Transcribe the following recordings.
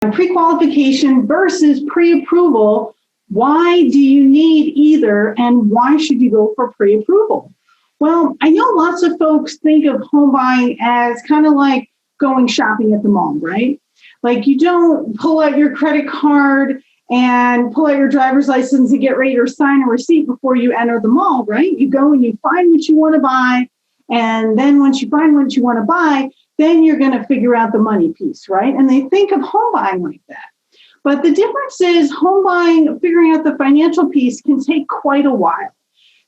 Pre-qualification versus pre-approval. Why do you need either, and why should you go for pre-approval? Well, I know lots of folks think of home buying as kind of like going shopping at the mall, right? Like you don't pull out your credit card and pull out your driver's license and get ready to sign a receipt before you enter the mall, right? You go and you find what you want to buy, and then once you find what you want to buy, then you're going to figure out the money piece, right? And they think of home buying like that. But the difference is home buying, figuring out the financial piece can take quite a while.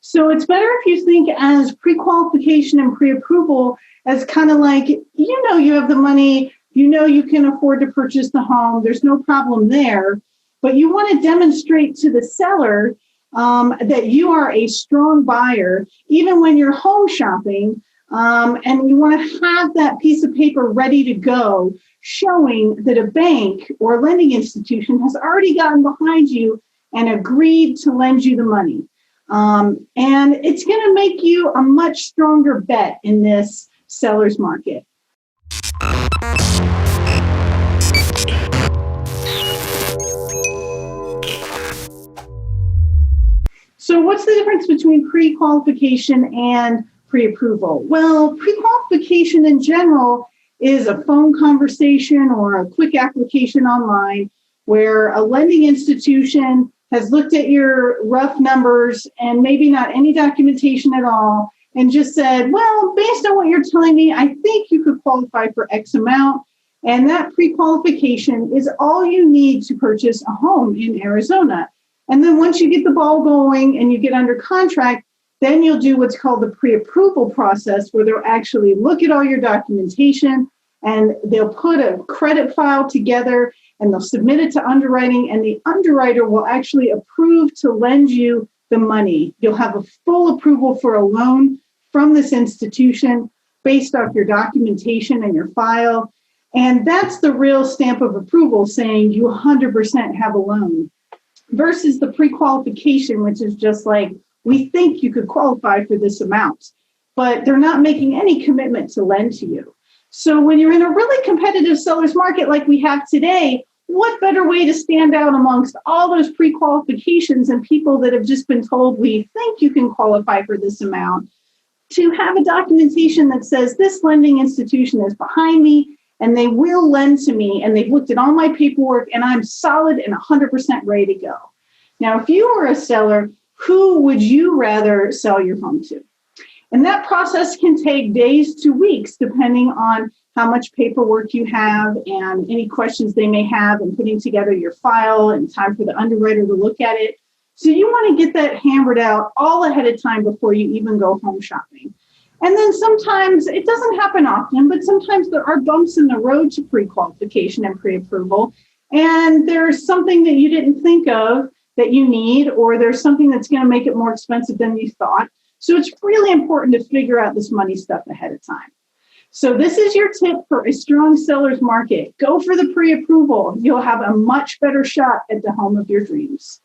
So it's better if you think as pre-qualification and pre-approval as kind of like, you have the money, you can afford to purchase the home, there's no problem there, but you want to demonstrate to the seller that you are a strong buyer, even when you're home shopping, and you want to have that piece of paper ready to go, showing that a bank or lending institution has already gotten behind you and agreed to lend you the money. And it's going to make you a much stronger bet in this seller's market. So what's the difference between pre-qualification and pre-approval? Well, pre-qualification in general is a phone conversation or a quick application online where a lending institution has looked at your rough numbers and maybe not any documentation at all and just said, well, based on what you're telling me, I think you could qualify for X amount. And that pre-qualification is all you need to purchase a home in Arizona. And then once you get the ball going and you get under contract, then you'll do what's called the pre-approval process, where they'll actually look at all your documentation and they'll put a credit file together and they'll submit it to underwriting, and the underwriter will actually approve to lend you the money. You'll have a full approval for a loan from this institution based off your documentation and your file. And that's the real stamp of approval saying you 100% have a loan, versus the pre-qualification, which is just like, we think you could qualify for this amount, but they're not making any commitment to lend to you. So when you're in a really competitive seller's market like we have today, what better way to stand out amongst all those pre-qualifications and people that have just been told, we think you can qualify for this amount, to have a documentation that says this lending institution is behind me and they will lend to me and they've looked at all my paperwork and I'm solid and 100% ready to go. Now, if you were a seller, who would you rather sell your home to? And that process can take days to weeks, depending on how much paperwork you have and any questions they may have and putting together your file and time for the underwriter to look at it. So you want to get that hammered out all ahead of time before you even go home shopping. And then sometimes, it doesn't happen often, but sometimes there are bumps in the road to pre-qualification and pre-approval. And there's something that you didn't think of that you need, or there's something that's going to make it more expensive than you thought. So it's really important to figure out this money stuff ahead of time. So this is your tip for a strong seller's market. Go for the pre-approval. You'll have a much better shot at the home of your dreams.